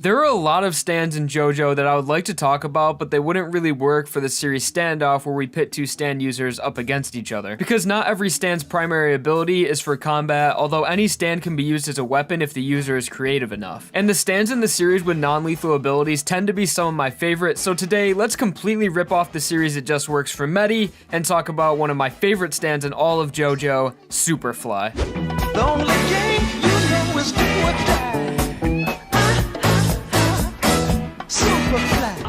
There are a lot of stands in JoJo that I would like to talk about, but they wouldn't really work for the series standoff where we pit two stand users up against each other. Because not every stand's primary ability is for combat, although any stand can be used as a weapon if the user is creative enough. And the stands in the series with non-lethal abilities tend to be some of my favorites, so today let's completely rip off the series that just works for Medi and talk about one of my favorite stands in all of JoJo, Superfly. The only game you know is do or die. Superfly.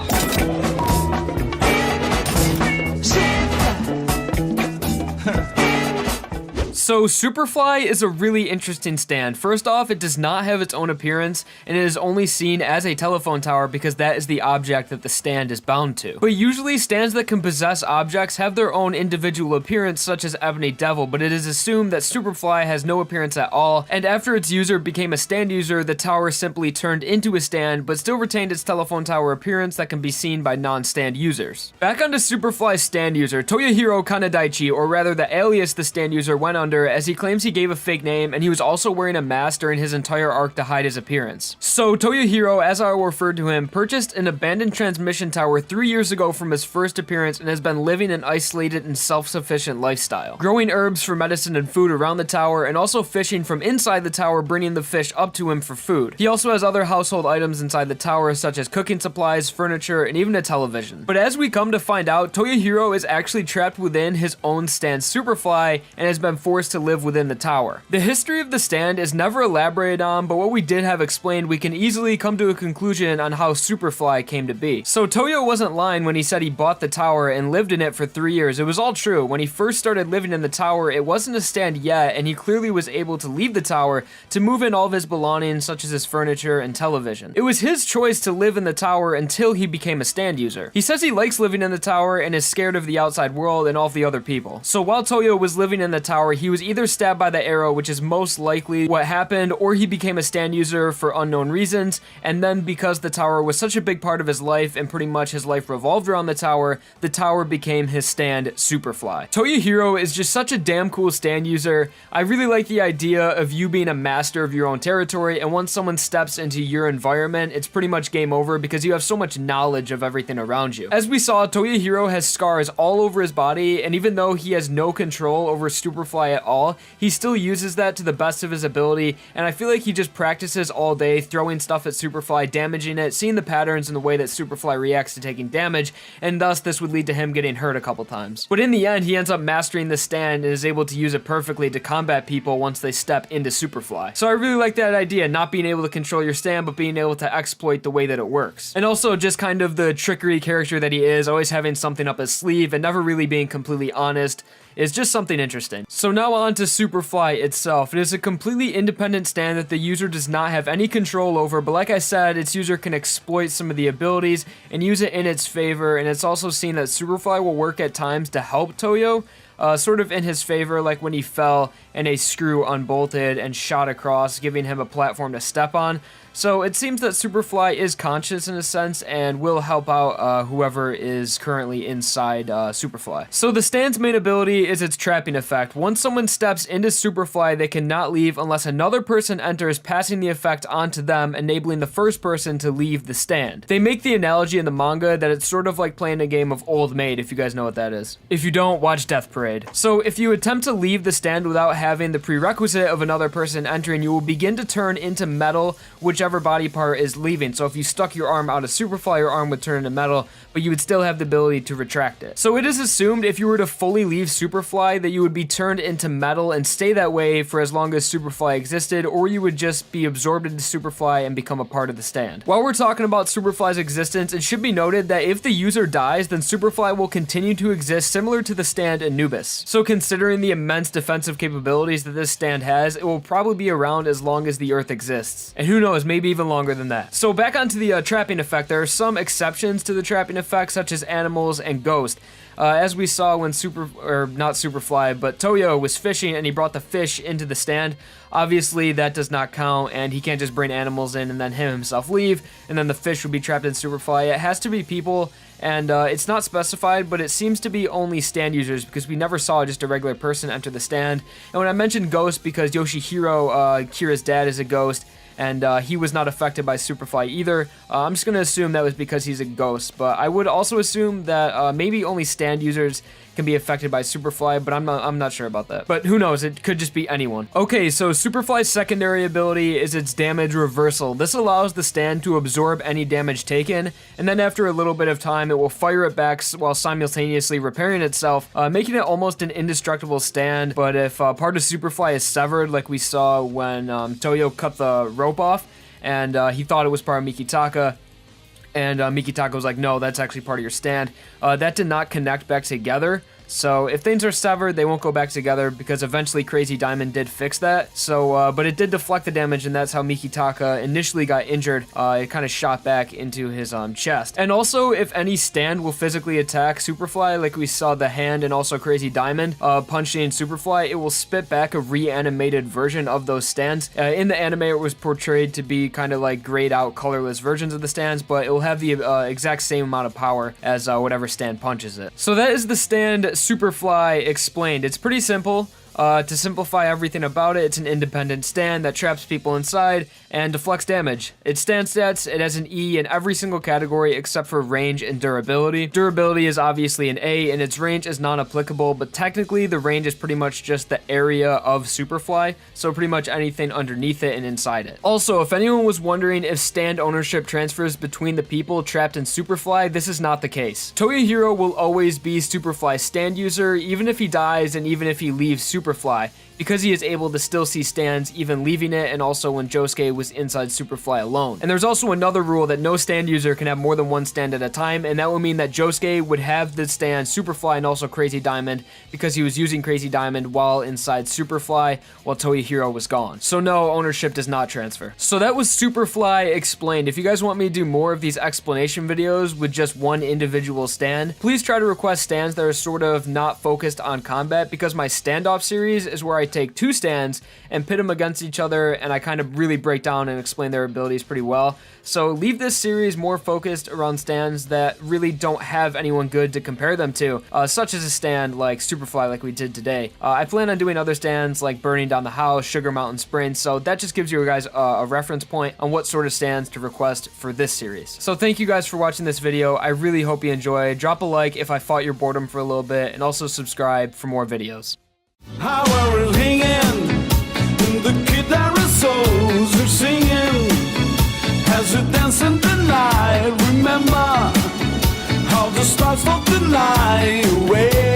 So Superfly is a really interesting stand. First off, it does not have its own appearance, and it is only seen as a telephone tower because that is the object that the stand is bound to. But usually stands that can possess objects have their own individual appearance, such as Ebony Devil, but it is assumed that Superfly has no appearance at all, and after its user became a stand user, the tower simply turned into a stand, but still retained its telephone tower appearance that can be seen by non-stand users. Back onto Superfly's stand user, Toyohiro Kanedaichi, or rather the alias the stand user went under, as he claims he gave a fake name, and he was also wearing a mask during his entire arc to hide his appearance. So Toyohiro, as I will refer to him, purchased an abandoned transmission tower 3 years ago from his first appearance and has been living an isolated and self-sufficient lifestyle, growing herbs for medicine and food around the tower, and also fishing from inside the tower, bringing the fish up to him for food. He also has other household items inside the tower, such as cooking supplies, furniture, and even a television. But as we come to find out, Toyohiro is actually trapped within his own stand Superfly and has been forced to live within the tower. The history of the stand is never elaborated on, but what we did have explained, we can easily come to a conclusion on how Superfly came to be. So Toyo wasn't lying when he said he bought the tower and lived in it for 3 years. It was all true. When he first started living in the tower, it wasn't a stand yet, and he clearly was able to leave the tower to move in all of his belongings, such as his furniture and television. It was his choice to live in the tower until he became a stand user. He says he likes living in the tower and is scared of the outside world and all of the other people. So while Toyo was living in the tower, he was either stabbed by the arrow, which is most likely what happened, or he became a stand user for unknown reasons, and then because the tower was such a big part of his life and pretty much his life revolved around the tower became his stand Superfly. Toyohiro is just such a damn cool stand user. I really like the idea of you being a master of your own territory, and once someone steps into your environment, it's pretty much game over because you have so much knowledge of everything around you. As we saw, Toyohiro has scars all over his body, and even though he has no control over Superfly at all, he still uses that to the best of his ability, and I feel like he just practices all day, throwing stuff at Superfly, damaging it, seeing the patterns in the way that Superfly reacts to taking damage, and thus this would lead to him getting hurt a couple times. But in the end, he ends up mastering the stand and is able to use it perfectly to combat people once they step into Superfly. So I really like that idea, not being able to control your stand, but being able to exploit the way that it works. And also just kind of the trickery character that he is, always having something up his sleeve and never really being completely honest, is just something interesting. So now on to Superfly itself. It is a completely independent stand that the user does not have any control over, but like I said, its user can exploit some of the abilities and use it in its favor, and it's also seen that Superfly will work at times to help Toyo, sort of in his favor, like when he fell and a screw unbolted and shot across, giving him a platform to step on. So it seems that Superfly is conscious in a sense and will help out whoever is currently inside Superfly. So the stand's main ability is its trapping effect. Once someone steps into Superfly, they cannot leave unless another person enters, passing the effect onto them, enabling the first person to leave the stand. They make the analogy in the manga that it's sort of like playing a game of Old Maid, if you guys know what that is. If you don't, watch Death Parade. So if you attempt to leave the stand without having the prerequisite of another person entering, you will begin to turn into metal, whichever body part is leaving. So if you stuck your arm out of Superfly, your arm would turn into metal, but you would still have the ability to retract it. So it is assumed if you were to fully leave Superfly that you would be turned into metal and stay that way for as long as Superfly existed, or you would just be absorbed into Superfly and become a part of the stand. While we're talking about Superfly's existence, it should be noted that if the user dies, then Superfly will continue to exist similar to the stand Anubis. So considering the immense defensive capabilities that this stand has, it will probably be around as long as the Earth exists. And who knows, maybe even longer than that. So back onto the trapping effect, there are some exceptions to the trapping effect, such as animals and ghosts. As we saw when not Superfly, but Toyo was fishing and he brought the fish into the stand, obviously that does not count, and he can't just bring animals in and then him himself leave, and then the fish would be trapped in Superfly. It has to be people, and it's not specified, but it seems to be only stand users because we never saw just a regular person enter the stand. And when I mentioned ghost, because Yoshihiro, Kira's dad, is a ghost, and he was not affected by Superfly either. I'm just gonna assume that was because he's a ghost, but I would also assume that maybe only stand users can be affected by Superfly, but I'm not sure about that. But who knows, it could just be anyone. Okay, so Superfly's secondary ability is its damage reversal. This allows the stand to absorb any damage taken, and then after a little bit of time, it will fire it back while simultaneously repairing itself, making it almost an indestructible stand. But if part of Superfly is severed, like we saw when Toyo cut the rope off, and he thought it was part of Mikitaka, and Mikitaka was like, no, that's actually part of your stand. That did not connect back together. So if things are severed, they won't go back together because eventually Crazy Diamond did fix that. So, but it did deflect the damage, and that's how Mikitaka initially got injured. It kind of shot back into his chest. And also, if any stand will physically attack Superfly, like we saw the hand and also Crazy Diamond punching Superfly, it will spit back a reanimated version of those stands. In the anime, it was portrayed to be kind of like grayed out, colorless versions of the stands, but it will have the exact same amount of power as whatever stand punches it. So that is the stand Superfly explained. It's pretty simple. To simplify everything about it, it's an independent stand that traps people inside and deflects damage. Its stand stats, it has an E in every single category except for range and durability. Durability is obviously an A, and its range is non-applicable, but technically the range is pretty much just the area of Superfly, so pretty much anything underneath it and inside it. Also, if anyone was wondering if stand ownership transfers between the people trapped in Superfly, this is not the case. Toyohiro will always be Superfly's stand user, even if he dies and even if he leaves Superfly, because he is able to still see stands even leaving it, and also when Josuke was inside Superfly alone. And there's also another rule that no stand user can have more than one stand at a time, and that would mean that Josuke would have the stand Superfly and also Crazy Diamond because he was using Crazy Diamond while inside Superfly while Toyohiro was gone. So no, ownership does not transfer. So that was Superfly explained. If you guys want me to do more of these explanation videos with just one individual stand, please try to request stands that are sort of not focused on combat, because my standoff series is where I take two stands and pit them against each other, and I kind of really break down and explain their abilities pretty well. So leave this series more focused around stands that really don't have anyone good to compare them to, such as a stand like Superfly like we did today. I plan on doing other stands like Burning Down the House, Sugar Mountain Springs, so that just gives you guys a reference point on what sort of stands to request for this series. So thank you guys for watching this video. I really hope you enjoyed. Drop a like if I fought your boredom for a little bit, and also subscribe for more videos. How are we hanging? The guitar souls are singing as we dance in the night. Remember how the stars of the night away.